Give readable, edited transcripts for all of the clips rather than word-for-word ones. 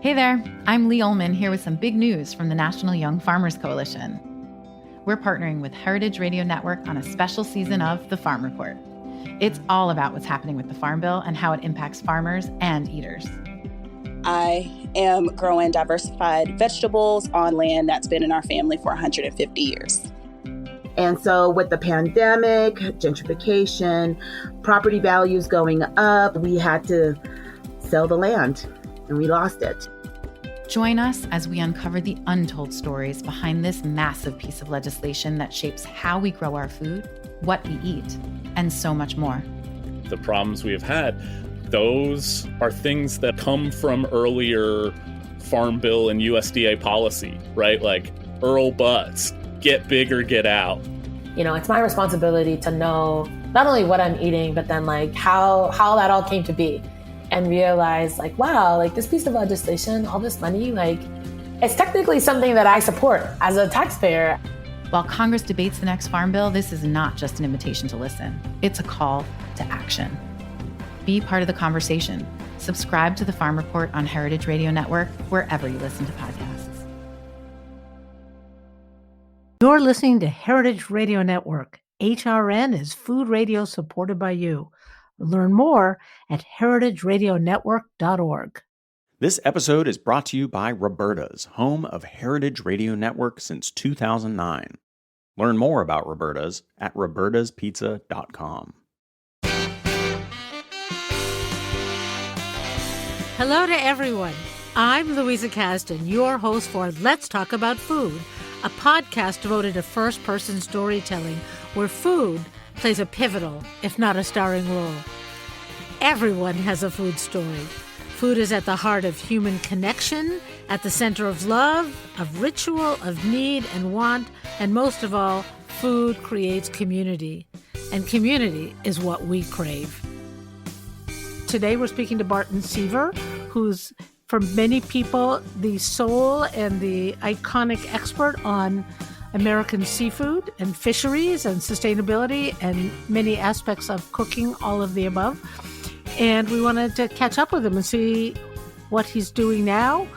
Hey there, I'm Lee Ullman here with some big news from the National Young Farmers Coalition. We're partnering with Heritage Radio Network on a special season of The Farm Report. It's all about what's happening with the Farm Bill and how it impacts farmers and eaters. I am growing diversified vegetables on land that's been in our family for 150 years. And so with the pandemic, gentrification, property values going up, we had to sell the land and we lost it. Join us as we uncover the untold stories behind this massive piece of legislation that shapes how we grow our food, what we eat, and so much more. The problems we have had, those are things that come from earlier Farm Bill and USDA policy, right? Like Earl Butz, get big or get out. You know, it's my responsibility to know not only what I'm eating, but then like how that all came to be. And realize like, wow, like this piece of legislation, all this money, like it's technically something that I support as a taxpayer. While Congress debates the next Farm Bill, this is not just an invitation to listen. It's a call to action. Be part of the conversation. Subscribe to the Farm Report on Heritage Radio Network, wherever you listen to podcasts. You're listening to Heritage Radio Network. HRN is food radio supported by you. Learn more at heritageradionetwork.org. This episode is brought to you by Roberta's, home of Heritage Radio Network since 2009. Learn more about Roberta's at robertaspizza.com. Hello to everyone. I'm Louisa Kasdan, your host for Let's Talk About Food, a podcast devoted to first-person storytelling where food plays a pivotal, if not a starring role. Everyone has a food story. Food is at the heart of human connection, at the center of love, of ritual, of need and want, and most of all, food creates community. And community is what we crave. Today we're speaking to Barton Seaver, who's, for many people, the soul and the iconic expert on American seafood and fisheries and sustainability and many aspects of cooking, all of the above. And we wanted to catch up with him and see what he's doing now,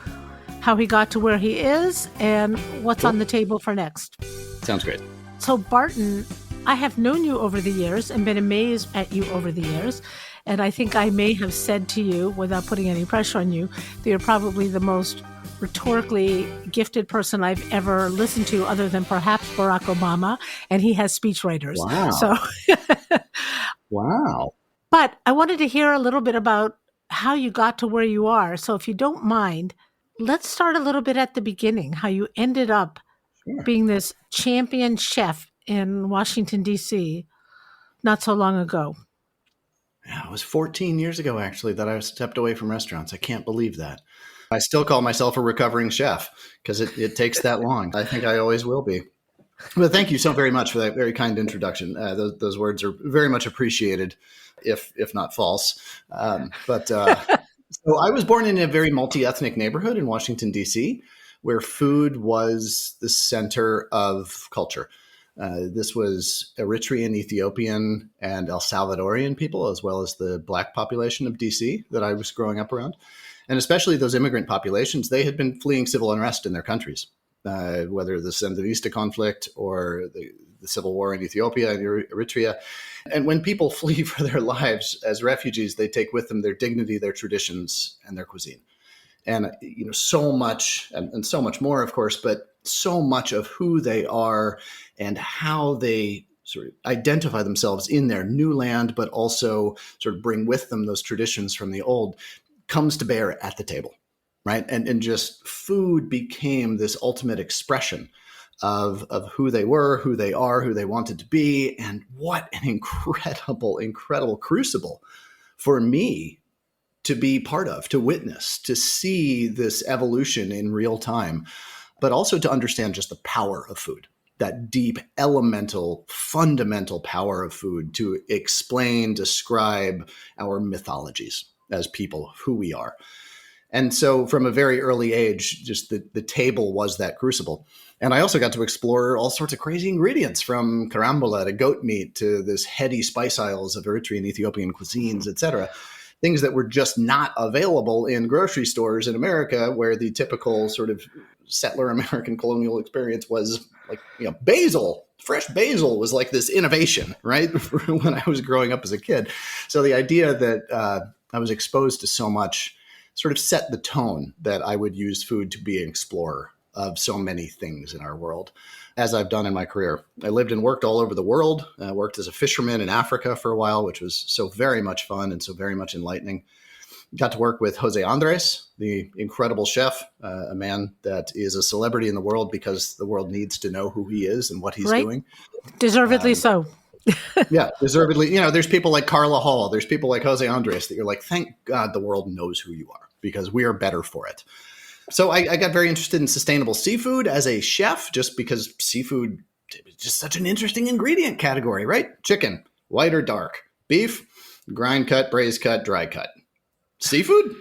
how he got to where he is, and what's on the table for next. Sounds great. So Barton, I have known you over the years and been amazed at you over the years. And I think I may have said to you, without putting any pressure on you, that you're probably the most rhetorically gifted person I've ever listened to, other than perhaps Barack Obama, and he has speechwriters. Wow. So, Wow. But I wanted to hear a little bit about how you got to where you are. So if you don't mind, let's start a little bit at the beginning, how you ended up being this champion chef in Washington, D.C. not so long ago. Yeah, it was 14 years ago, actually, that I stepped away from restaurants. I can't believe that. I still call myself a recovering chef because it takes that long. I think I always will be. But thank you so very much for that very kind introduction. Those words are very much appreciated, if not false. So I was born in a very multi-ethnic neighborhood in Washington, D.C., where food was the center of culture. This was Eritrean, Ethiopian, and El Salvadorian people, as well as the Black population of D.C. that I was growing up around. And especially those immigrant populations, they had been fleeing civil unrest in their countries, whether the Sandinista conflict or the civil war in Ethiopia and Eritrea. And when people flee for their lives as refugees, they take with them their dignity, their traditions, and their cuisine. And so much, and so much more, of course, but so much of who they are and how they sort of identify themselves in their new land, but also sort of bring with them those traditions from the old, comes to bear at the table, right? And just food became this ultimate expression of who they were, who they are, who they wanted to be. And what an incredible crucible for me to be part of, to witness, to see this evolution in real time, but also to understand just the power of food, that deep, elemental, fundamental power of food to explain, describe our mythologies as people, who we are. And so from a very early age, just the table was that crucible. And I also got to explore all sorts of crazy ingredients, from carambola to goat meat to this heady spice isles of Eritrean, Ethiopian cuisines, et cetera. things that were just not available in grocery stores in America, where the typical sort of settler American colonial experience was like, basil. Fresh basil was like this innovation, right? When I was growing up as a kid. So the idea that I was exposed to so much sort of set the tone that I would use food to be an explorer of so many things in our world, as I've done in my career. I lived and worked all over the world. I worked as a fisherman in Africa for a while, which was so very much fun and so very much enlightening. Got to work with Jose Andres, the incredible chef, a man that is a celebrity in the world because the world needs to know who he is and what he's doing. Deservedly so. Yeah, deservedly. There's people like Carla Hall. There's people like Jose Andres that you're like, thank God the world knows who you are because we are better for it. So I got very interested in sustainable seafood as a chef, just because seafood is just such an interesting ingredient category, right? Chicken, white or dark. Beef, grind cut, braise cut, dry cut. Seafood?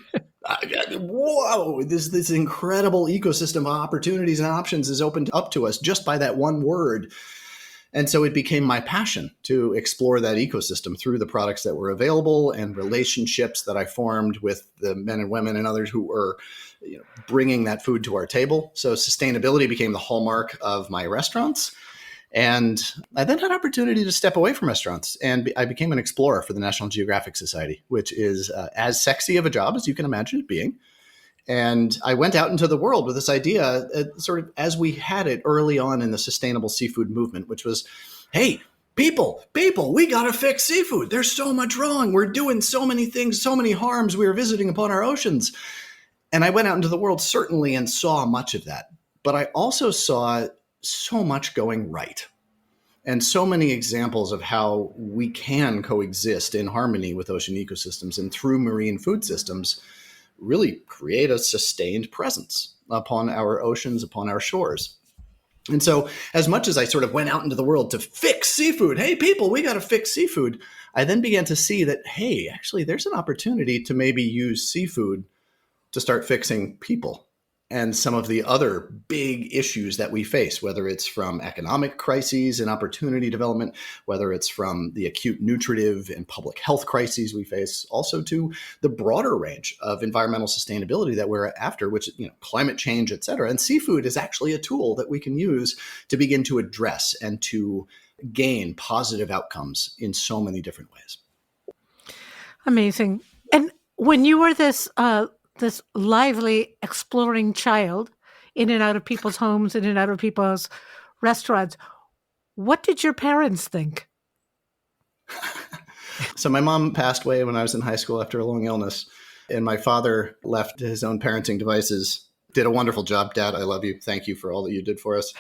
Whoa, this incredible ecosystem of opportunities and options is opened up to us just by that one word. And so it became my passion to explore that ecosystem through the products that were available and relationships that I formed with the men and women and others who were bringing that food to our table. So sustainability became the hallmark of my restaurants. And I then had opportunity to step away from restaurants, and I became an explorer for the National Geographic Society, which is as sexy of a job as you can imagine it being. And I went out into the world with this idea, sort of as we had it early on in the sustainable seafood movement, which was, hey, people, we got to fix seafood. There's so much wrong. We're doing so many things, so many harms. We are visiting upon our oceans. And I went out into the world, certainly, and saw much of that. But I also saw so much going right, and so many examples of how we can coexist in harmony with ocean ecosystems and through marine food systems really create a sustained presence upon our oceans, upon our shores. And so as much as I sort of went out into the world to fix seafood, hey, people, we got to fix seafood, I then began to see that, hey, actually, there's an opportunity to maybe use seafood to start fixing people and some of the other big issues that we face, whether it's from economic crises and opportunity development, whether it's from the acute nutritive and public health crises we face, also to the broader range of environmental sustainability that we're after, which, climate change, et cetera. And seafood is actually a tool that we can use to begin to address and to gain positive outcomes in so many different ways. Amazing. And when you were this lively, exploring child in and out of people's homes, in and out of people's restaurants, what did your parents think? So my mom passed away when I was in high school after a long illness, and my father left his own parenting devices. Did a wonderful job, Dad. I love you. Thank you for all that you did for us.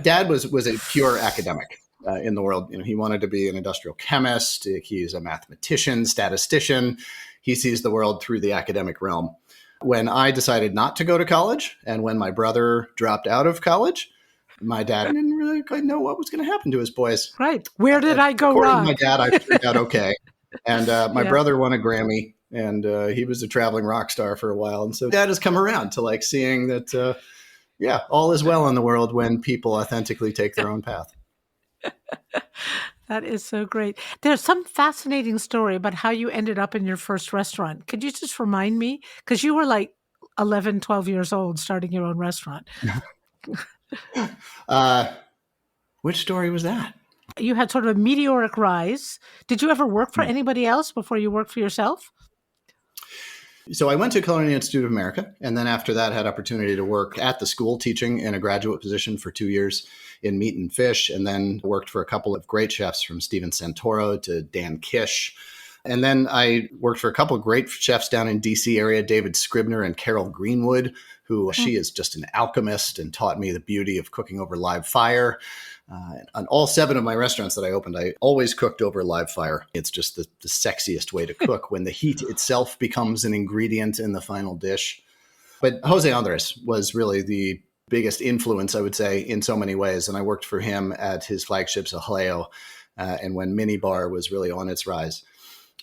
Dad was a pure academic in the world. He wanted to be an industrial chemist. He's a mathematician, statistician. He sees the world through the academic realm. When I decided not to go to college, and when my brother dropped out of college, my dad didn't really quite know what was going to happen to his boys. Right. Where did I go wrong? My dad, I turned out okay. And my brother won a Grammy, and he was a traveling rock star for a while. And so Dad has come around to seeing that, all is well in the world when people authentically take their own path. That is so great. There's some fascinating story about how you ended up in your first restaurant. Could you just remind me? Because you were like 11, 12 years old starting your own restaurant. Which story was that? You had sort of a meteoric rise. Did you ever work for anybody else before you worked for yourself? So I went to Culinary Institute of America, and then after that had opportunity to work at the school teaching in a graduate position for 2 years in meat and fish, and then worked for a couple of great chefs from Steven Santoro to Dan Kish. And then I worked for a couple of great chefs down in DC area, David Scribner and Carol Greenwood, who she is just an alchemist and taught me the beauty of cooking over live fire. On all 7 of my restaurants that I opened, I always cooked over live fire. It's just the sexiest way to cook when the heat itself becomes an ingredient in the final dish. But Jose Andres was really the biggest influence, I would say, in so many ways. And I worked for him at his flagships, Jaleo, and when Minibar was really on its rise.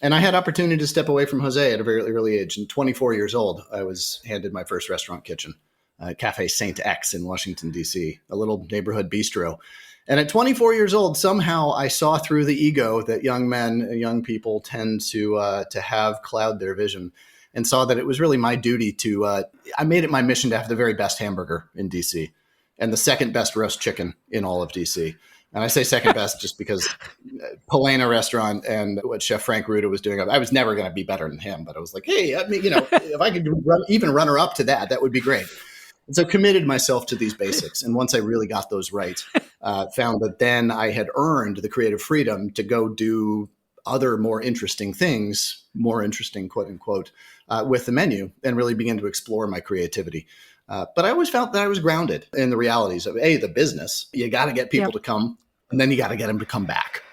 And I had opportunity to step away from Jose at a very early age. And 24 years old, I was handed my first restaurant kitchen, Cafe St. X in Washington, D.C., a little neighborhood bistro. And at 24 years old, somehow I saw through the ego that young men, young people tend to have cloud their vision, and saw that it was really my duty to, I made it my mission to have the very best hamburger in DC and the second best roast chicken in all of DC. And I say second best just because Polena restaurant and what Chef Frank Ruda was doing, I was never going to be better than him, but I was like, hey, I mean, if I could even runner up to that would be great. And so committed myself to these basics. And once I really got those right, found that then I had earned the creative freedom to go do other more interesting things, more interesting, quote unquote, with the menu, and really begin to explore my creativity. But I always felt that I was grounded in the realities of the business. You got to get people to come, and then you got to get them to come back,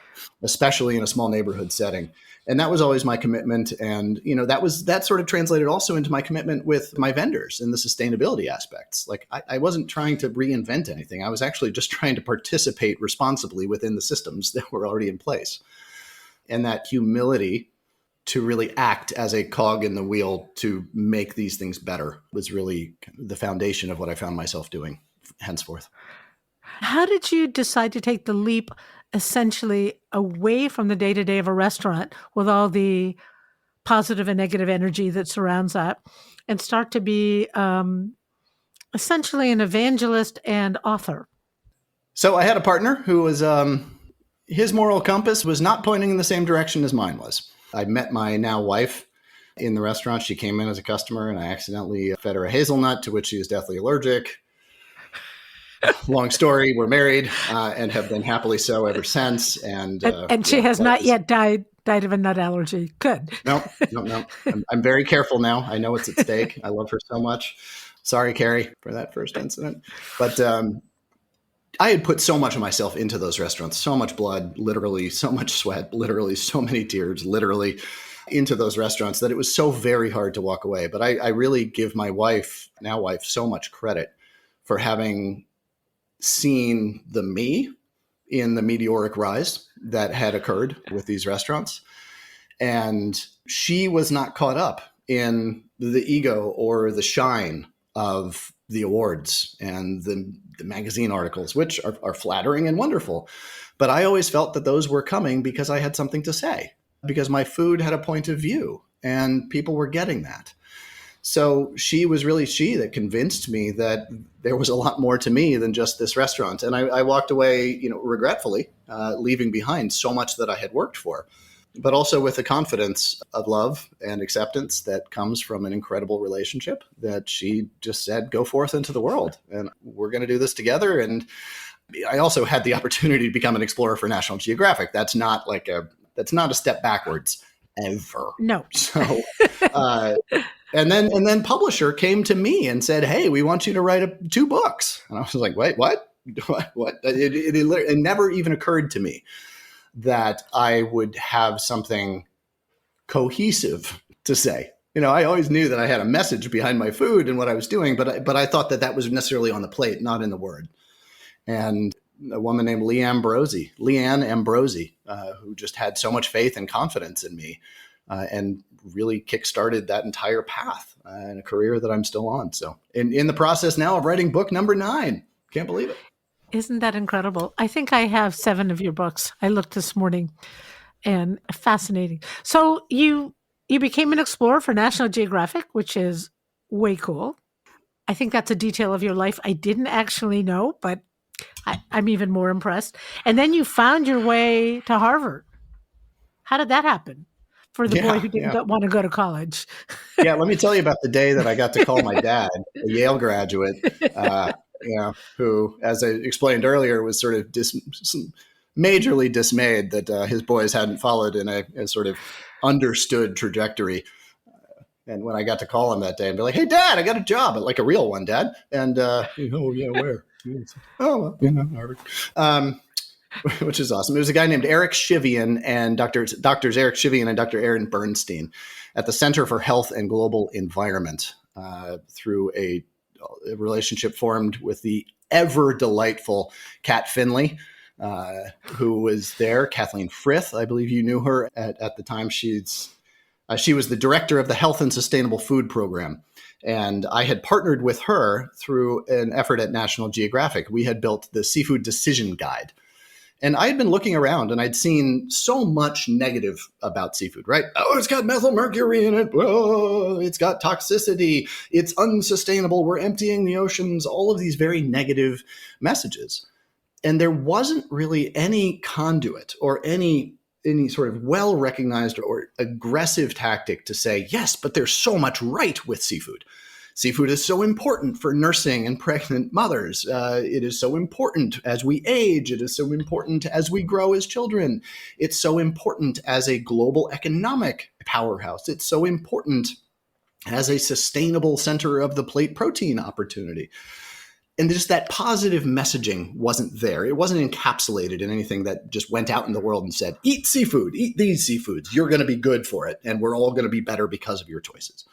especially in a small neighborhood setting. And that was always my commitment. And, that sort of translated also into my commitment with my vendors in the sustainability aspects. Like I wasn't trying to reinvent anything. I was actually just trying to participate responsibly within the systems that were already in place. And that humility to really act as a cog in the wheel to make these things better was really the foundation of what I found myself doing henceforth. How did you decide to take the leap essentially away from the day-to-day of a restaurant with all the positive and negative energy that surrounds that and start to be essentially an evangelist and author? So I had a partner who was, his moral compass was not pointing in the same direction as mine was. I met my now wife in the restaurant. She came in as a customer and I accidentally fed her a hazelnut to which she was deathly allergic. Long story, we're married and have been happily so ever since. And she has not yet died of a nut allergy. Good. No. I'm very careful now. I know it's at stake. I love her so much. Sorry, Carrie, for that first incident. But I had put so much of myself into those restaurants, so much blood, literally, so much sweat, literally, so many tears, literally, into those restaurants that it was so very hard to walk away. But I really give my wife, now wife, so much credit for having seen the me in the meteoric rise that had occurred with these restaurants. And she was not caught up in the ego or the shine of the awards and the magazine articles, which are flattering and wonderful. But I always felt that those were coming because I had something to say, because my food had a point of view and people were getting that. So she was really that convinced me that there was a lot more to me than just this restaurant. And I walked away, regretfully, leaving behind so much that I had worked for, but also with the confidence of love and acceptance that comes from an incredible relationship that she just said, go forth into the world and we're going to do this together. And I also had the opportunity to become an explorer for National Geographic. That's not a step backwards ever. No. So, and then publisher came to me and said, hey, we want you to write 2 books. And I was like, wait, what? What? It never even occurred to me that I would have something cohesive to say. I always knew that I had a message behind my food and what I was doing, but I thought that was necessarily on the plate, not in the word. And a woman named Leanne Ambrosi, who just had so much faith and confidence in me and really kickstarted that entire path and a career that I'm still on. So in the process now of writing book number 9. Can't believe it. Isn't that incredible? I think I have 7 of your books. I looked this morning and fascinating. So you became an explorer for National Geographic, which is way cool. I think that's a detail of your life I didn't actually know, but I'm even more impressed. And then you found your way to Harvard. How did that happen for the boy who didn't want to go to college? Yeah, let me tell you about the day that I got to call my dad, a Yale graduate, who, as I explained earlier, was sort of majorly dismayed that his boys hadn't followed in a sort of understood trajectory. And when I got to call him that day and be like, hey, Dad, I got a job, like a real one, Dad. And, oh, yeah, where? Oh, well, Harvard. Which is awesome. There was a guy named Eric Shivian and Doctors Eric Shivian and Dr. Aaron Bernstein at the Center for Health and Global Environment through a relationship formed with the ever delightful Kat Finley, who was there. Kathleen Frith, I believe you knew her at the time. She's She was the director of the Health and Sustainable Food Program. And I had partnered with her through an effort at National Geographic. We had built the Seafood Decision Guide. And I had been looking around and I'd seen so much negative about seafood, right? Oh, it's got methyl mercury in it. Oh, it's got toxicity. It's unsustainable. We're emptying the oceans. All of these very negative messages. And there wasn't really any conduit or any sort of well-recognized or aggressive tactic to say, yes, but there's so much right with seafood. Seafood is so important for nursing and pregnant mothers. It is so important as we age. It is so important as we grow as children. It's so important as a global economic powerhouse. It's so important as a sustainable center of the plate protein opportunity. And just that positive messaging wasn't there. It wasn't encapsulated in anything that just went out in the world and said, eat seafood, eat these seafoods. You're going to be good for it. And we're all going to be better because of your choices.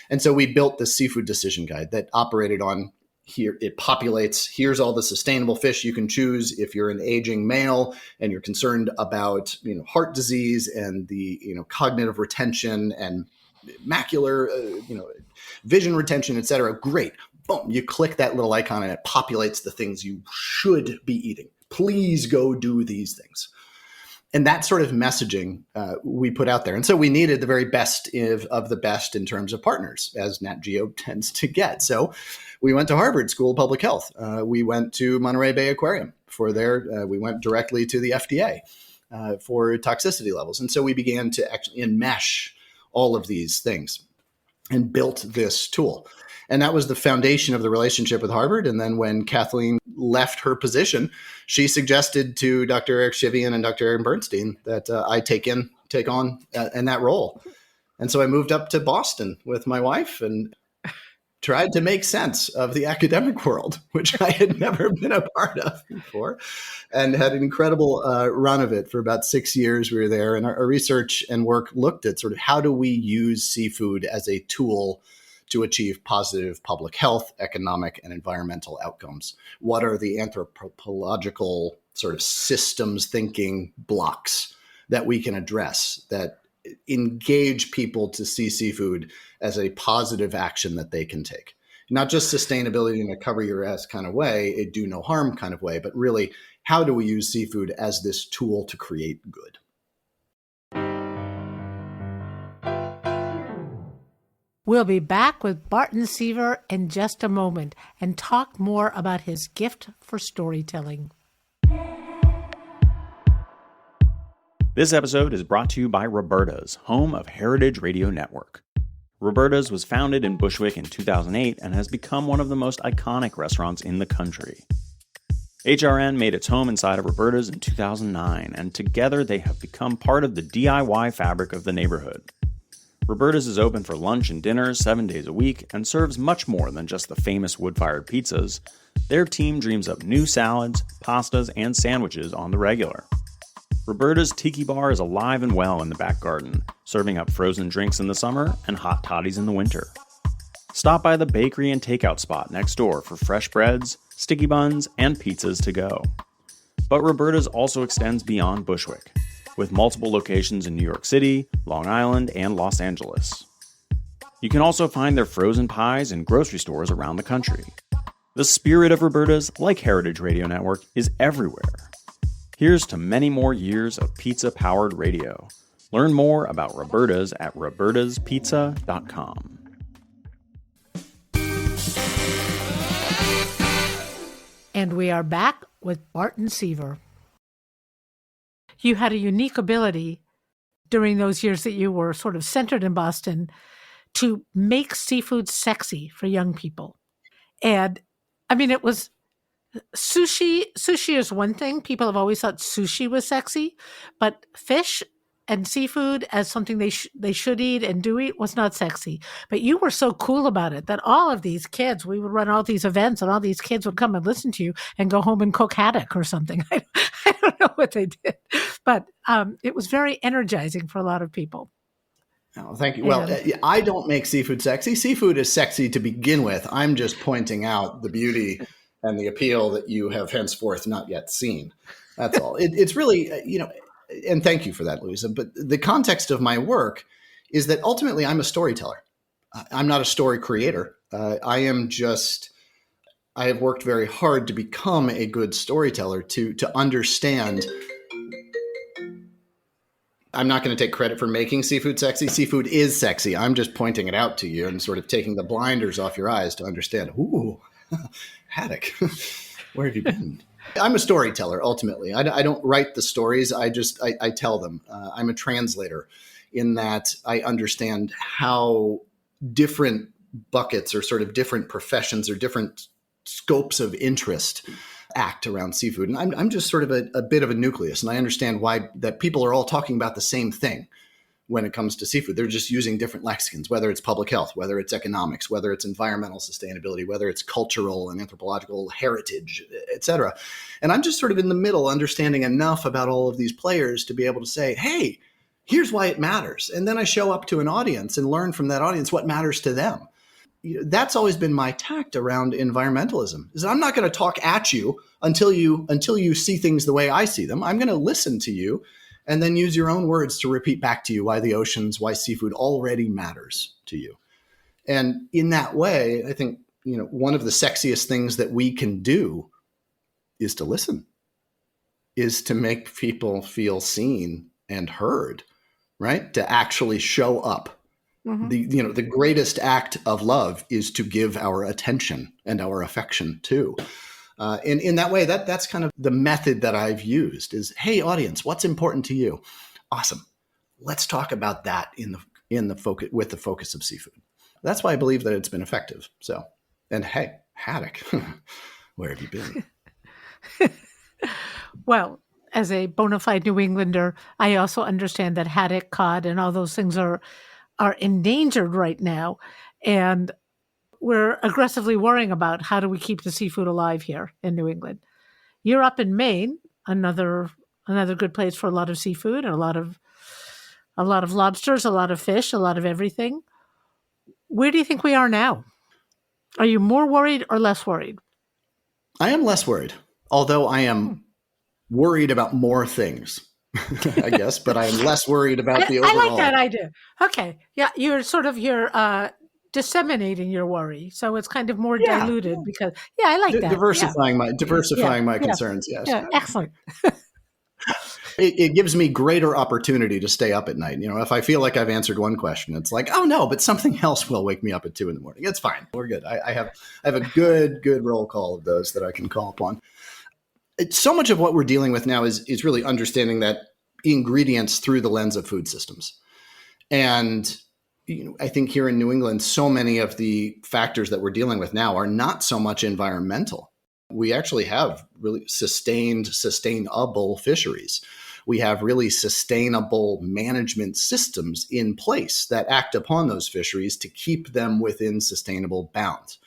And so we built the Seafood Decision Guide that operated on here. It populates, here's all the sustainable fish you can choose if you're an aging male and you're concerned about, heart disease and the, cognitive retention and macular, vision retention, et cetera. Great. Boom, you click that little icon and it populates the things you should be eating. Please go do these things. And that sort of messaging we put out there. And so we needed the very best of the best in terms of partners, as Nat Geo tends to get. So we went to Harvard School of Public Health. We went to Monterey Bay Aquarium for we went directly to the FDA for toxicity levels. And so we began to actually enmesh all of these things and built this tool. And that was the foundation of the relationship with Harvard. And then when Kathleen left her position, she suggested to Dr. Eric Shivian and Dr. Aaron Bernstein that I take on in that role. And so I moved up to Boston with my wife and tried to make sense of the academic world, which I had never been a part of before, and had an incredible run of it for about 6 years. We were there, and our research and work looked at sort of how do we use seafood as a tool to achieve positive public health, economic, and environmental outcomes. What are the anthropological sort of systems thinking blocks that we can address that engage people to see seafood as a positive action that they can take? Not just sustainability in a cover your ass kind of way, a do no harm kind of way, but really how do we use seafood as this tool to create good? We'll be back with Barton Seaver in just a moment and talk more about his gift for storytelling. This episode is brought to you by Roberta's, home of Heritage Radio Network. Roberta's was founded in Bushwick in 2008 and has become one of the most iconic restaurants in the country. HRN made its home inside of Roberta's in 2009, and together they have become part of the DIY fabric of the neighborhood. Roberta's is open for lunch and dinner 7 days a week and serves much more than just the famous wood-fired pizzas. Their team dreams up new salads, pastas, and sandwiches on the regular. Roberta's Tiki Bar is alive and well in the back garden, serving up frozen drinks in the summer and hot toddies in the winter. Stop by the bakery and takeout spot next door for fresh breads, sticky buns, and pizzas to go. But Roberta's also extends beyond Bushwick, with multiple locations in New York City, Long Island, and Los Angeles. You can also find their frozen pies in grocery stores around the country. The spirit of Roberta's, like Heritage Radio Network, is everywhere. Here's to many more years of pizza-powered radio. Learn more about Roberta's at robertaspizza.com. And we are back with Barton Seaver. You had a unique ability during those years that you were sort of centered in Boston to make seafood sexy for young people. And I mean, it was sushi. Sushi is one thing. People have always thought sushi was sexy, but fish and seafood as something they should eat and do eat was not sexy. But you were so cool about it that all of these kids, we would run all these events and all these kids would come and listen to you and go home and cook haddock or something. I don't know what they did, but it was very energizing for a lot of people. Oh, thank you. Well, I don't make seafood sexy. Seafood is sexy to begin with. I'm just pointing out the beauty and the appeal that you have henceforth not yet seen. That's all. It's really, and thank you for that, Louisa. But the context of my work is that ultimately I'm a storyteller. I'm not a story creator. I have worked very hard to become a good storyteller, to understand. I'm not going to take credit for making seafood sexy. Seafood is sexy. I'm just pointing it out to you and sort of taking the blinders off your eyes to understand. Ooh, haddock, where have you been? I'm a storyteller, ultimately. I don't write the stories. I tell them. I'm a translator in that I understand how different buckets or sort of different professions or different scopes of interest act around seafood. And I'm just sort of a bit of a nucleus. And I understand why that people are all talking about the same thing when it comes to seafood. They're just using different lexicons, whether it's public health, whether it's economics, whether it's environmental sustainability, whether it's cultural and anthropological heritage, et cetera. And I'm just sort of in the middle, understanding enough about all of these players to be able to say, hey, here's why it matters. And then I show up to an audience and learn from that audience what matters to them. That's always been my tact around environmentalism, is I'm not going to talk at you until you see things the way I see them. I'm going to listen to you and then use your own words to repeat back to you why the oceans, why seafood already matters to you. And in that way, I think, one of the sexiest things that we can do is to listen, is to make people feel seen and heard, right? To actually show up. Mm-hmm. The greatest act of love is to give our attention and our affection too. And in that way, that's kind of the method that I've used is, hey, audience, what's important to you? Awesome. Let's talk about that in the focus, with the focus of seafood. That's why I believe that it's been effective. So, and hey, haddock, where have you been? Well, as a bona fide New Englander, I also understand that haddock, cod, and all those things are endangered right now. And we're aggressively worrying about how do we keep the seafood alive here in New England. You're up in Maine, another good place for a lot of seafood, and a lot of lobsters, a lot of fish, a lot of everything. Where do you think we are now? Are you more worried or less worried? I am less worried, although I am worried about more things. I guess, but I'm less worried about the overall. I like that idea. Okay. Yeah, you're disseminating your worry. So it's kind of more diluted because, I like that. Diversifying my concerns, yes. Yeah, excellent. It gives me greater opportunity to stay up at night. If I feel like I've answered one question, it's like, oh no, but something else will wake me up at 2 a.m. It's fine. We're good. I have a good roll call of those that I can call upon. So much of what we're dealing with now is really understanding that ingredients through the lens of food systems. And I think here in New England, so many of the factors that we're dealing with now are not so much environmental. We actually have really sustainable fisheries. We have really sustainable management systems in place that act upon those fisheries to keep them within sustainable bounds.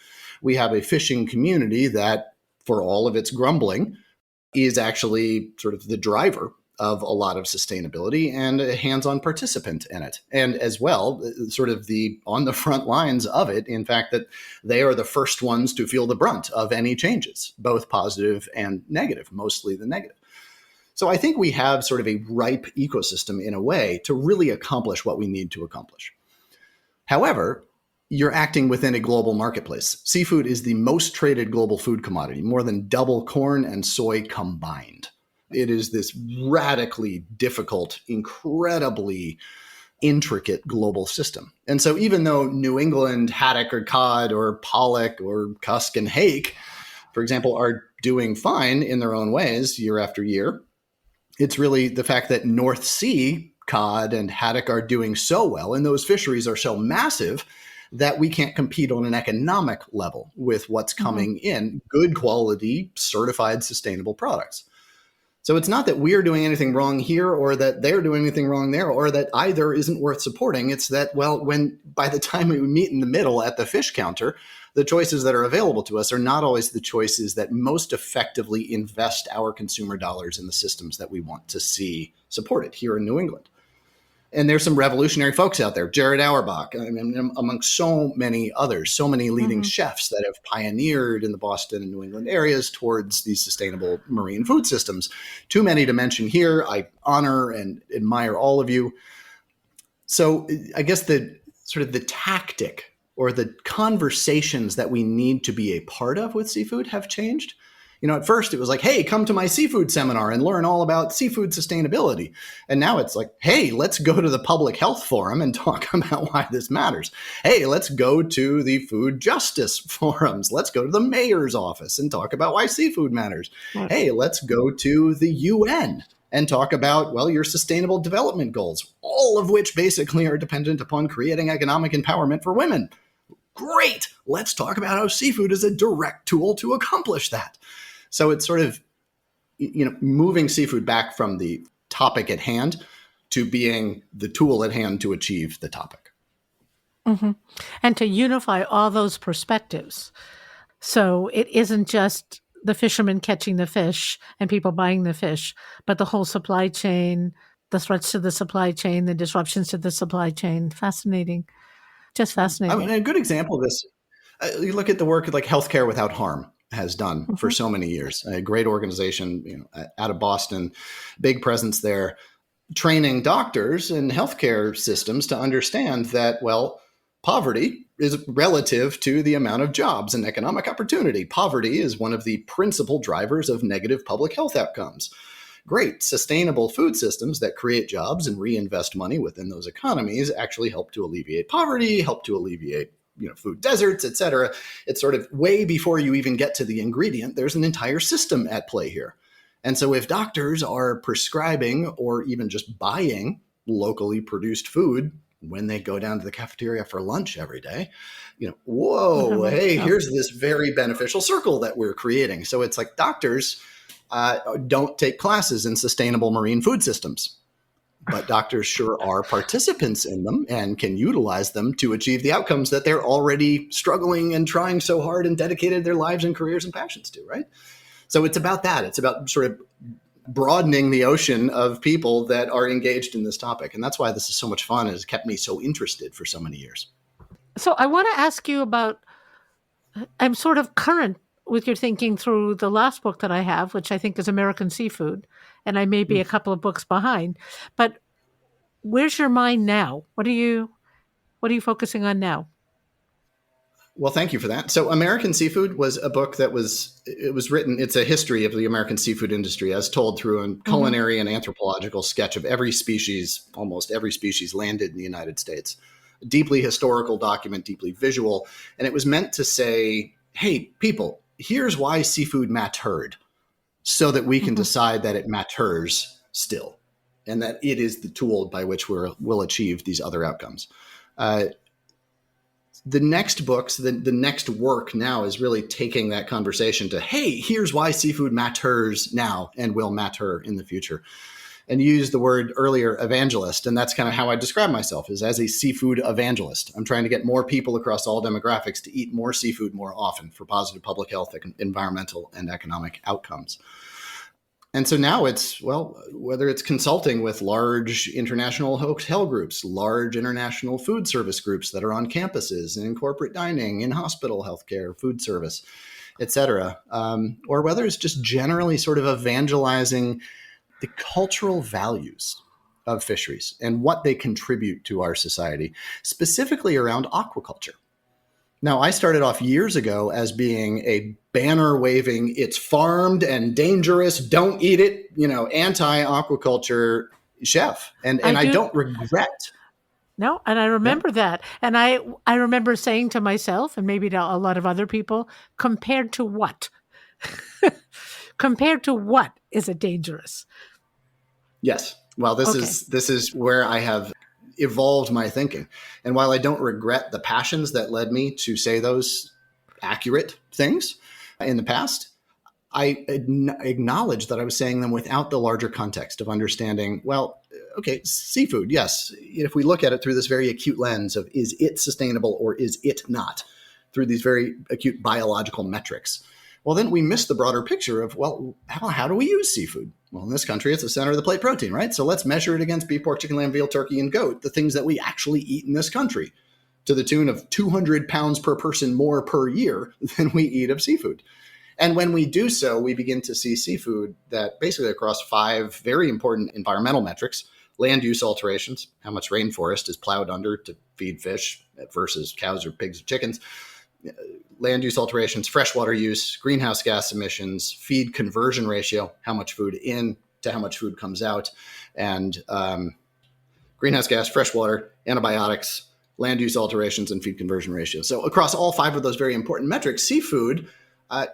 We have a fishing community that, for all of its grumbling, is actually sort of the driver of a lot of sustainability and a hands-on participant in it. And as well, sort of on the front lines of it, in fact, that they are the first ones to feel the brunt of any changes, both positive and negative, mostly the negative. So I think we have sort of a ripe ecosystem in a way to really accomplish what we need to accomplish. However, you're acting within a global marketplace. Seafood is the most traded global food commodity, more than double corn and soy combined. It is this radically difficult, incredibly intricate global system. And so even though New England haddock or cod or pollock or cusk and hake, for example, are doing fine in their own ways year after year, it's really the fact that North Sea cod and haddock are doing so well, and those fisheries are so massive that we can't compete on an economic level with what's coming in good quality, certified, sustainable products. So it's not that we're doing anything wrong here or that they're doing anything wrong there or that either isn't worth supporting. It's that, well, when by the time we meet in the middle at the fish counter, the choices that are available to us are not always the choices that most effectively invest our consumer dollars in the systems that we want to see supported here in New England. And there's some revolutionary folks out there, Jared Auerbach, among so many others, so many leading chefs that have pioneered in the Boston and New England areas towards these sustainable marine food systems. Too many to mention here. I honor and admire all of you. So I guess the sort of the tactic or the conversations that we need to be a part of with seafood have changed. At first it was like, hey, come to my seafood seminar and learn all about seafood sustainability. And now it's like, hey, let's go to the public health forum and talk about why this matters. Hey, let's go to the food justice forums. Let's go to the mayor's office and talk about why seafood matters. Hey, let's go to the UN and talk about, well, your sustainable development goals, all of which basically are dependent upon creating economic empowerment for women. Great. Let's talk about how seafood is a direct tool to accomplish that. So it's sort of, moving seafood back from the topic at hand to being the tool at hand to achieve the topic. Mm-hmm. And to unify all those perspectives. So it isn't just the fishermen catching the fish and people buying the fish, but the whole supply chain, the threats to the supply chain, the disruptions to the supply chain. Fascinating. Just fascinating. I mean, a good example of this, you look at the work like Healthcare Without Harm has done for so many years. A great organization, out of Boston, big presence there, training doctors and healthcare systems to understand that, well, poverty is relative to the amount of jobs and economic opportunity. Poverty is one of the principal drivers of negative public health outcomes. Great. Sustainable food systems that create jobs and reinvest money within those economies actually help to alleviate poverty, help to alleviate food deserts, et cetera. It's sort of way before you even get to the ingredient. There's an entire system at play here. And so if doctors are prescribing or even just buying locally produced food when they go down to the cafeteria for lunch every day, whoa, hey, here's this very beneficial circle that we're creating. So it's like doctors don't take classes in sustainable marine food systems. But doctors sure are participants in them and can utilize them to achieve the outcomes that they're already struggling and trying so hard and dedicated their lives and careers and passions to, right? So it's about that. It's about sort of broadening the ocean of people that are engaged in this topic. And that's why this is so much fun and has kept me so interested for so many years. So I want to ask you about, I'm sort of current with your thinking through the last book that I have, which I think is American Seafood, and I may be a couple of books behind. But where's your mind now? What are you focusing on now? Well, thank you for that. So American Seafood was a book that was written, it's a history of the American seafood industry as told through a culinary and anthropological sketch of every species, almost every species landed in the United States. A deeply historical document, deeply visual. And it was meant to say, hey, people, here's why seafood mattered, so that we can decide that it matters still, and that it is the tool by which we'll achieve these other outcomes. The next books, the next work now is really taking that conversation to, hey, here's why seafood matters now and will matter in the future. And you used the word earlier, evangelist, and that's kind of how I describe myself, is as a seafood evangelist. I'm trying to get more people across all demographics to eat more seafood more often for positive public health, environmental, and economic outcomes. And so now it's, well, whether it's consulting with large international hotel groups, large international food service groups that are on campuses and in corporate dining, in hospital healthcare, food service, et cetera, or whether it's just generally sort of evangelizing the cultural values of fisheries and what they contribute to our society, specifically around aquaculture. Now, I started off years ago as being a banner-waving, it's farmed and dangerous, don't eat it, anti-aquaculture chef. And I don't regret. No, and I remember that. And I remember saying to myself, and maybe to a lot of other people, compared to what? Compared to what is it dangerous? Yes. Well, this is where I have evolved my thinking. And while I don't regret the passions that led me to say those accurate things in the past, I acknowledge that I was saying them without the larger context of understanding, well, okay, seafood, yes. If we look at it through this very acute lens of is it sustainable or is it not, through these very acute biological metrics, well, then we miss the broader picture of, well, how do we use seafood? Well, in this country, it's the center of the plate protein, right? So let's measure it against beef, pork, chicken, lamb, veal, turkey, and goat, the things that we actually eat in this country, to the tune of 200 pounds per person more per year than we eat of seafood. And when we do so, we begin to see seafood that basically across 5 very important environmental metrics, land use alterations, how much rainforest is plowed under to feed fish versus cows or pigs or chickens, land use alterations, freshwater use, greenhouse gas emissions, feed conversion ratio, how much food in to how much food comes out, and greenhouse gas, freshwater, antibiotics, land use alterations, and feed conversion ratio. So across all 5 of those very important metrics, seafood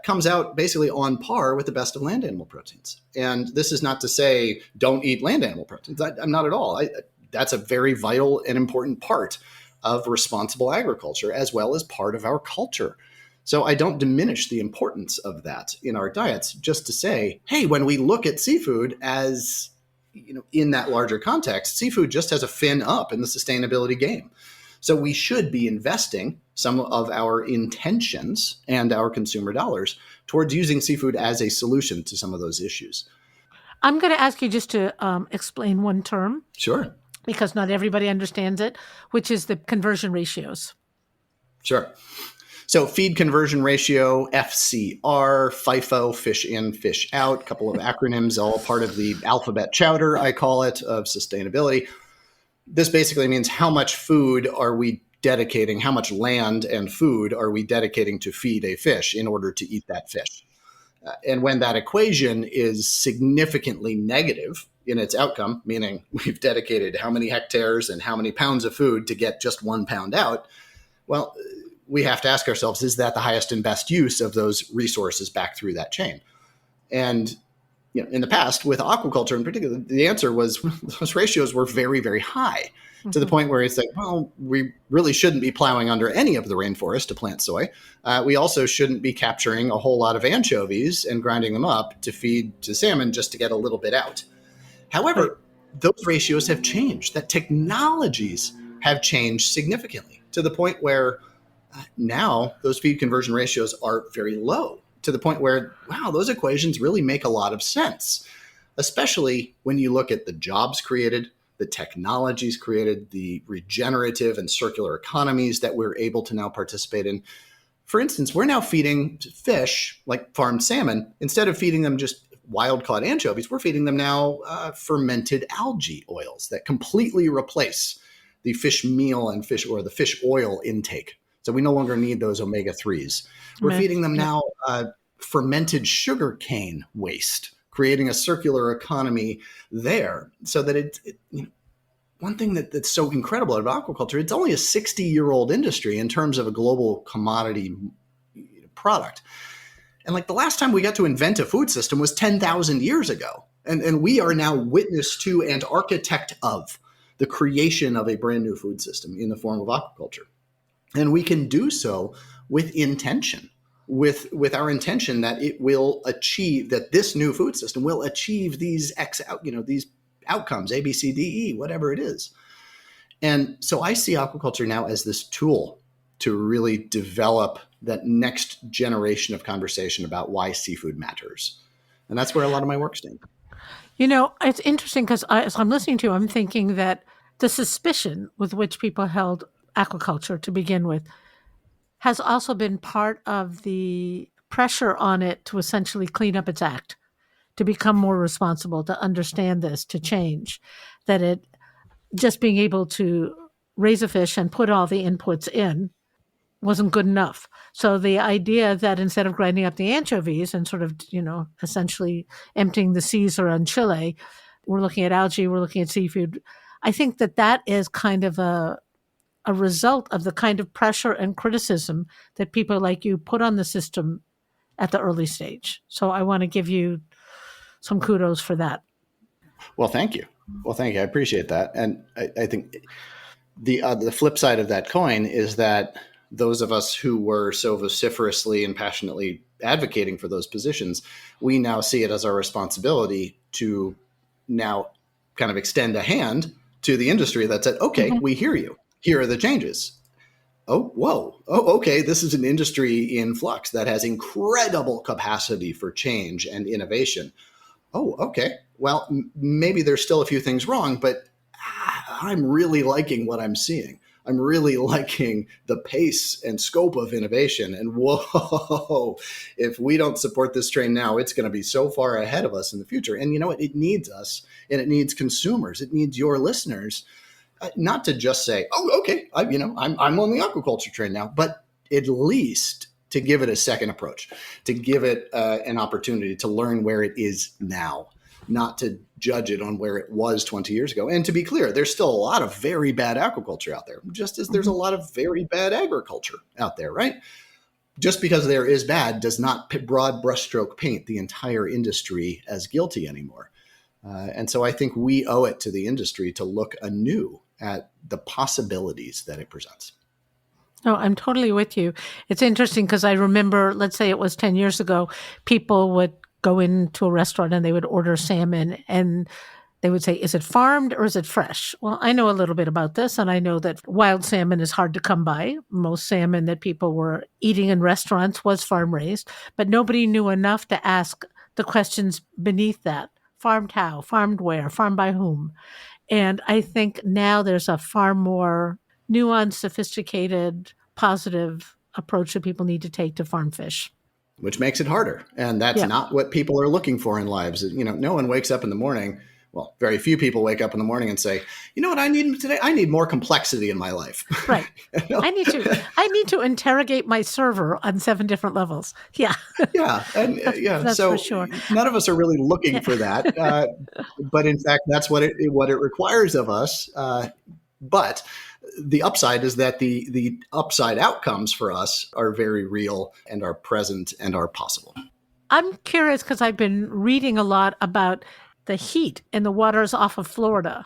comes out basically on par with the best of land animal proteins. And this is not to say don't eat land animal proteins. I'm not at all. That's a very vital and important part of responsible agriculture, as well as part of our culture. So I don't diminish the importance of that in our diets, just to say, hey, when we look at seafood as, in that larger context, seafood just has a fin up in the sustainability game. So we should be investing some of our intentions and our consumer dollars towards using seafood as a solution to some of those issues. I'm going to ask you just to explain one term. Sure. Because not everybody understands it, which is the conversion ratios. Sure. So feed conversion ratio, FCR, FIFO, fish in, fish out, a couple of acronyms, all part of the alphabet chowder, I call it, of sustainability. This basically means how much food are we dedicating, how much land and food are we dedicating to feed a fish in order to eat that fish. And when that equation is significantly negative in its outcome, meaning we've dedicated how many hectares and how many pounds of food to get just 1 pound out, well, we have to ask ourselves, is that the highest and best use of those resources back through that chain? And in the past, with aquaculture in particular, the answer was those ratios were very, very high, to the point where it's like, well, we really shouldn't be plowing under any of the rainforest to plant soy. We also shouldn't be capturing a whole lot of anchovies and grinding them up to feed to salmon just to get a little bit out. However, those ratios have changed. That technologies have changed significantly to the point where now those feed conversion ratios are very low, to the point where, wow, those equations really make a lot of sense, especially when you look at the jobs created, the technologies created, the regenerative and circular economies that we're able to now participate in. For instance, we're now feeding fish like farmed salmon. Instead of feeding them just wild-caught anchovies, we're feeding them now fermented algae oils that completely replace the fish meal and fish or the fish oil intake. So we no longer need those omega-3s. We're feeding them now fermented sugarcane waste, creating a circular economy there, so that one thing that's so incredible about aquaculture, it's only a 60-year-old industry in terms of a global commodity product. And like the last time we got to invent a food system was 10,000 years ago. And we are now witness to and architect of the creation of a brand new food system in the form of aquaculture. And we can do so with intention, with our intention that it will achieve, that this new food system will achieve these these outcomes, A, B, C, D, E, whatever it is. And so I see aquaculture now as this tool to really develop that next generation of conversation about why seafood matters. And that's where a lot of my work's doing. It's interesting because as I'm listening to you, I'm thinking that the suspicion with which people held aquaculture to begin with has also been part of the pressure on it to essentially clean up its act, to become more responsible, to understand this, to change, that it just being able to raise a fish and put all the inputs in wasn't good enough. So the idea that instead of grinding up the anchovies and sort of, essentially emptying the seas around Chile, we're looking at algae, we're looking at seafood. I think that is kind of a result of the kind of pressure and criticism that people like you put on the system at the early stage. So I want to give you some kudos for that. Well, thank you. I appreciate that. And I think the flip side of that coin is that those of us who were so vociferously and passionately advocating for those positions, we now see it as our responsibility to now kind of extend a hand to the industry that said, okay, we hear you. Here are the changes. Oh, whoa. Oh, okay. This is an industry in flux that has incredible capacity for change and innovation. Oh, okay. Well, maybe there's still a few things wrong, but I'm really liking what I'm seeing. I'm really liking the pace and scope of innovation. And whoa, if we don't support this train now, it's going to be so far ahead of us in the future. And you know what? It needs us, and it needs consumers. It needs your listeners, not to just say, oh, okay, I'm on the aquaculture train now, but at least to give it a second approach, to give it an opportunity to learn where it is now, not to judge it on where it was 20 years ago. And to be clear, there's still a lot of very bad aquaculture out there, just as there's a lot of very bad agriculture out there, right? Just because there is bad does not broad brushstroke paint the entire industry as guilty anymore. And so I think we owe it to the industry to look anew at the possibilities that it presents. No, I'm totally with you. It's interesting because I remember, let's say it was 10 years ago, people would go into a restaurant and they would order salmon and they would say, is it farmed or is it fresh? Well, I know a little bit about this, and I know that wild salmon is hard to come by. Most salmon that people were eating in restaurants was farm raised, but nobody knew enough to ask the questions beneath that. Farmed how? Farmed where? Farmed by whom? And I think now there's a far more nuanced, sophisticated, positive approach that people need to take to farm fish. Which makes it harder. And that's not what people are looking for in lives. No one wakes up in the morning. Well, very few people wake up in the morning and say, you know what I need today? I need more complexity in my life. Right. I need to interrogate my server on 7 different levels. Yeah. Yeah. And that's so for sure. None of us are really looking for that. But in fact, that's what it requires of us. But the upside is that the upside outcomes for us are very real and are present and are possible. I'm curious because I've been reading a lot about the heat in the waters off of Florida.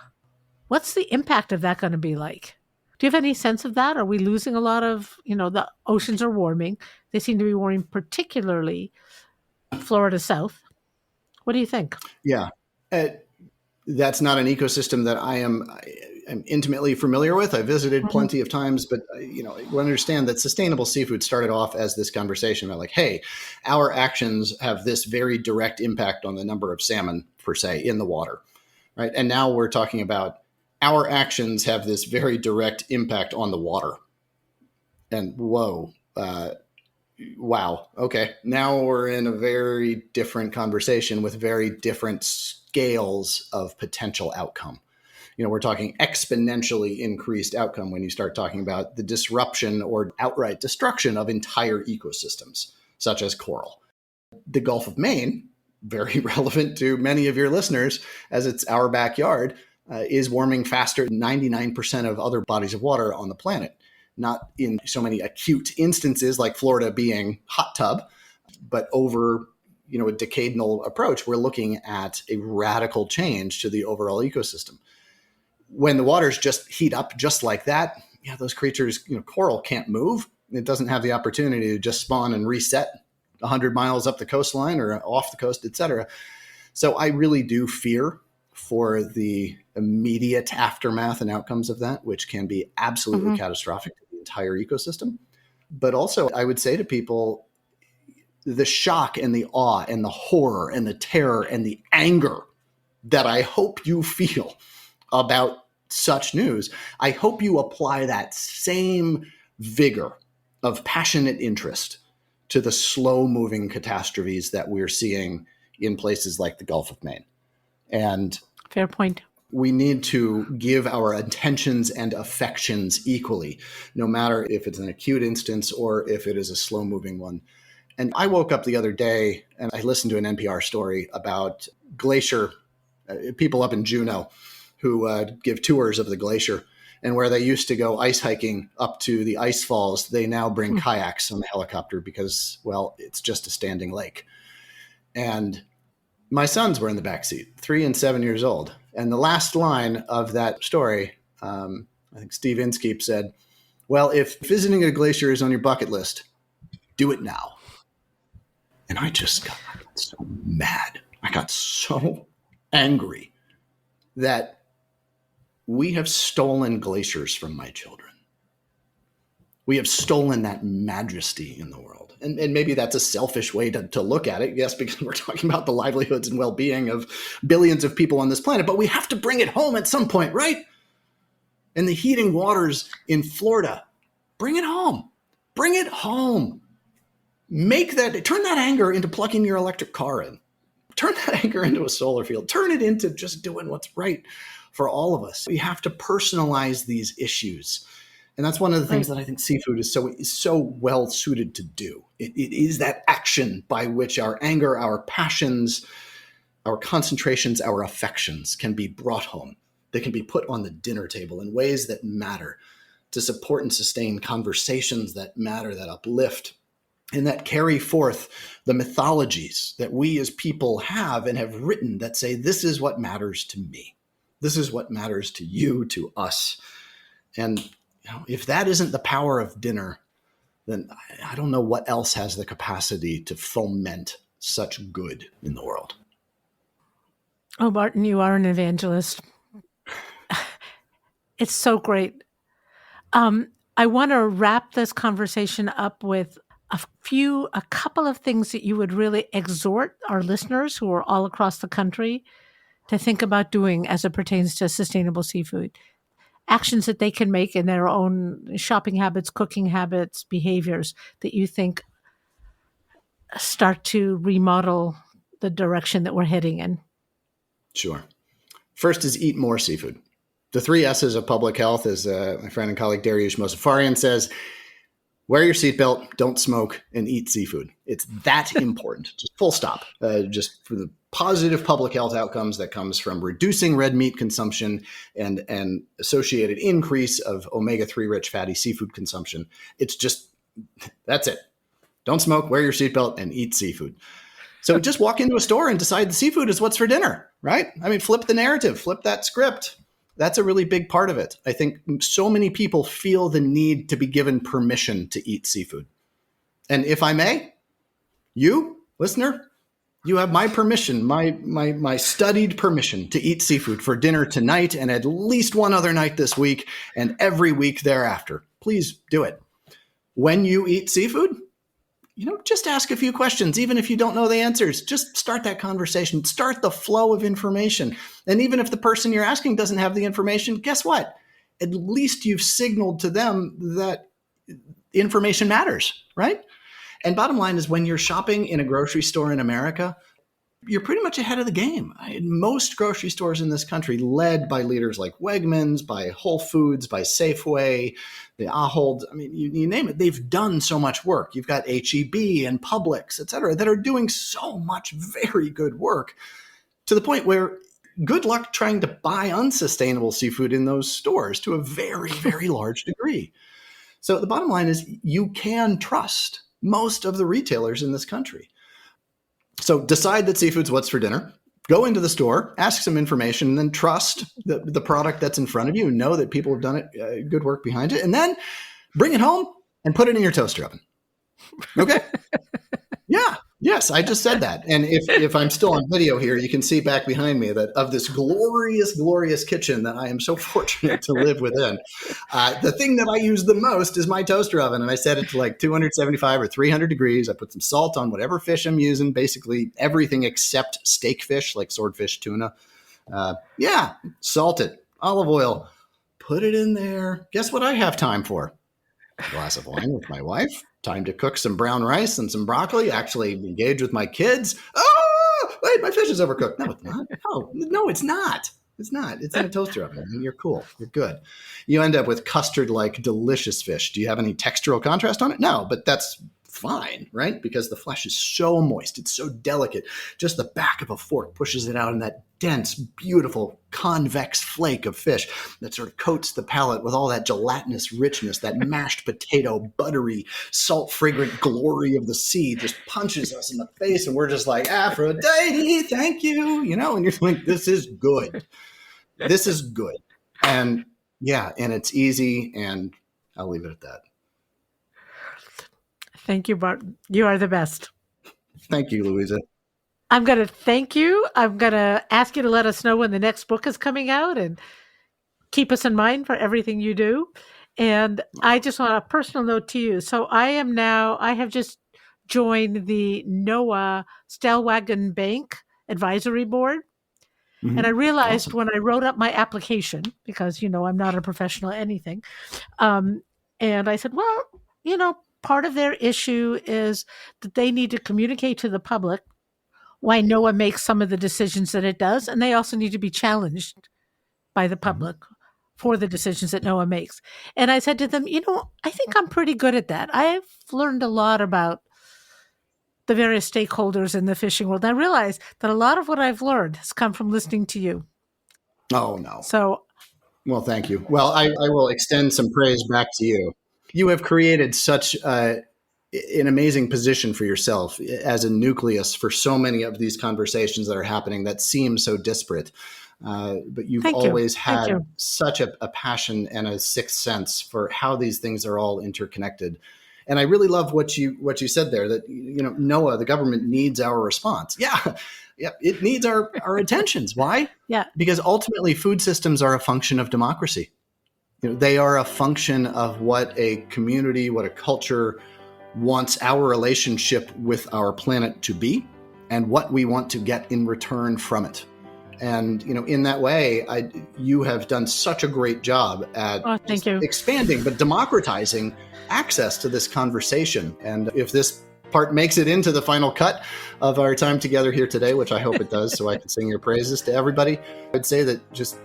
What's the impact of that going to be like? Do you have any sense of that? Are we losing a lot of, the oceans are warming. They seem to be warming, particularly Florida South. What do you think? Yeah. That's not an ecosystem that I am intimately familiar with. I visited plenty of times, but we understand that sustainable seafood started off as this conversation about like, hey, our actions have this very direct impact on the number of salmon per se in the water, right? And now we're talking about our actions have this very direct impact on the water. And whoa, wow. Okay. Now we're in a very different conversation with very different scales of potential outcome. We're talking exponentially increased outcome when you start talking about the disruption or outright destruction of entire ecosystems, such as coral. The Gulf of Maine, very relevant to many of your listeners, as it's our backyard, is warming faster than 99% of other bodies of water on the planet. Not in so many acute instances like Florida being hot tub, but over a decadal approach, we're looking at a radical change to the overall ecosystem. When the waters just heat up just like that, those creatures, coral can't move. It doesn't have the opportunity to just spawn and reset 100 miles up the coastline or off the coast, et cetera. So I really do fear for the immediate aftermath and outcomes of that, which can be absolutely catastrophic to the entire ecosystem. But also, I would say to people, the shock and the awe and the horror and the terror and the anger that I hope you feel about such news, I hope you apply that same vigor of passionate interest to the slow-moving catastrophes that we're seeing in places like the Gulf of Maine. And fair point. We need to give our attentions and affections equally, no matter if it's an acute instance or if it is a slow-moving one. And I woke up the other day and I listened to an NPR story about glacier, people up in Juneau who give tours of the glacier. And where they used to go ice hiking up to the ice falls, they now bring kayaks on the helicopter because, well, it's just a standing lake. And my sons were in the backseat, 3 and 7 years old. And the last line of that story, I think Steve Inskeep said, well, if visiting a glacier is on your bucket list, do it now. And I just got so mad. I got so angry that we have stolen glaciers from my children. We have stolen that majesty in the world. And maybe that's a selfish way to look at it. Yes, because we're talking about the livelihoods and well-being of billions of people on this planet, but we have to bring it home at some point, right? and the heating waters in Florida. Bring it home. Bring it home. Turn that anger into plugging your electric car in. Turn that anger into a solar field. Turn it into just doing what's right for all of us. We have to personalize these issues. And that's one of the things that I think seafood is so well suited to do. It is that action by which our anger, our passions, our concentrations, our affections can be brought home. They can be put on the dinner table in ways that matter to support and sustain conversations that matter, that uplift, and that carry forth the mythologies that we as people have and have written that say, this is what matters to me. This is what matters to you, to us. And if that isn't the power of dinner, then I don't know what else has the capacity to foment such good in the world. Oh, Barton, you are an evangelist. It's so great. I want to wrap this conversation up with a couple of things that you would really exhort our listeners who are all across the country to think about doing as it pertains to sustainable seafood. Actions that they can make in their own shopping habits, cooking habits, behaviors that you think start to remodel the direction that we're heading in. Sure. First is eat more seafood. The 3 S's of public health, as my friend and colleague Dariush Mosafarian says, wear your seatbelt, don't smoke, and eat seafood. It's that important. Just full stop. Just for the positive public health outcomes that comes from reducing red meat consumption and associated increase of omega-3 rich fatty seafood consumption. It's just, that's it. Don't smoke, wear your seatbelt, and eat seafood. So just walk into a store and decide the seafood is what's for dinner, right? I mean, flip the narrative, flip that script. That's a really big part of it. I think so many people feel the need to be given permission to eat seafood. And if I may, you, listener, you have my permission, my studied permission to eat seafood for dinner tonight and at least one other night this week and every week thereafter. Please do it. When you eat seafood, just ask a few questions, even if you don't know the answers. Just start that conversation. Start the flow of information. And even if the person you're asking doesn't have the information, guess what? At least you've signaled to them that information matters, right? And bottom line is when you're shopping in a grocery store in America, you're pretty much ahead of the game. Most grocery stores in this country, led by leaders like Wegmans, by Whole Foods, by Safeway, the Ahold, you name it, they've done so much work. You've got H-E-B and Publix, et cetera, that are doing so much very good work to the point where good luck trying to buy unsustainable seafood in those stores to a very, very large degree. So the bottom line is you can trust most of the retailers in this country. So decide that seafood's what's for dinner. Go into the store, ask some information, and then trust the product that's in front of you. Know that people have done it, good work behind it, and then bring it home and put it in your toaster oven. Okay? Yeah. Yes, I just said that. And if I'm still on video here, you can see back behind me that of this glorious, glorious kitchen that I am so fortunate to live within, the thing that I use the most is my toaster oven. And I set it to like 275 or 300 degrees. I put some salt on whatever fish I'm using, basically everything except steak fish, like swordfish, tuna. Salt it, olive oil, put it in there. Guess what I have time for? A glass of wine with my wife. Time to cook some brown rice and some broccoli, actually engage with my kids. Oh, wait, my fish is overcooked. No, it's not. No, it's not. It's not. It's in a toaster oven. You're cool. You're good. You end up with custard-like delicious fish. Do you have any textural contrast on it? No, but that's fine, right? Because the flesh is so moist. It's so delicate. Just the back of a fork pushes it out in that dense, beautiful, convex flake of fish that sort of coats the palate with all that gelatinous richness, that mashed potato, buttery, salt, fragrant glory of the sea just punches us in the face. And we're just like, Aphrodite, thank you. And you're like, this is good. This is good. And and it's easy. And I'll leave it at that. Thank you, Barton. You are the best. Thank you, Louisa. I'm going to thank you. I'm going to ask you to let us know when the next book is coming out and keep us in mind for everything you do. And I just want a personal note to you. So I have just joined the NOAA Stellwagen Bank Advisory Board. Mhm. And I realized Awesome. when I wrote up my application, because, I'm not a professional at anything, and I said, well, part of their issue is that they need to communicate to the public why NOAA makes some of the decisions that it does, and they also need to be challenged by the public for the decisions that NOAA makes. And I said to them, I think I'm pretty good at that. I've learned a lot about the various stakeholders in the fishing world. I realize that a lot of what I've learned has come from listening to you. Oh, no. So, Well, thank you. Well, I will extend some praise back to you. You have created such an amazing position for yourself as a nucleus for so many of these conversations that are happening that seem so disparate. But you've always had such a passion and a sixth sense for how these things are all interconnected. And I really love what you said there, that NOAA, the government, needs our response. Yeah, it needs our attentions. Why? Yeah, because ultimately food systems are a function of democracy. They are a function of what a community, what a culture wants our relationship with our planet to be, and what we want to get in return from it. And in that way, you have done such a great job at expanding but democratizing access to this conversation. And if this part makes it into the final cut of our time together here today, which I hope it does, so I can sing your praises to everybody, I'd say that just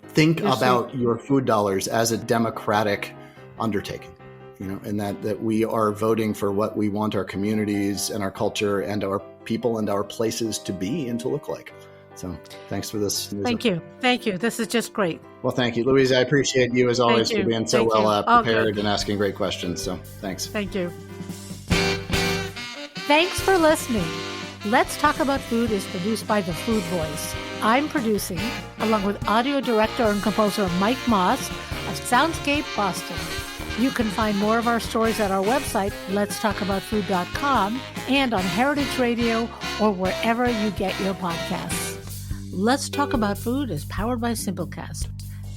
think about your food dollars as a democratic undertaking, and that we are voting for what we want our communities and our culture and our people and our places to be and to look like. So thanks for this. Thank you. This is just great. Well, thank you, Louise. I appreciate you as always for being so well prepared and asking great questions. So thanks. Thank you. Thanks for listening. Let's Talk About Food is produced by The Food Voice. I'm producing, along with audio director and composer Mike Moss of Soundscape Boston. You can find more of our stories at our website, letstalkaboutfood.com, and on Heritage Radio or wherever you get your podcasts. Let's Talk About Food is powered by Simplecast.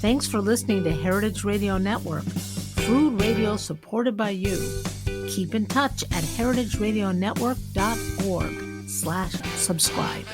Thanks for listening to Heritage Radio Network, food radio supported by you. Keep in touch at heritageradionetwork.org/subscribe.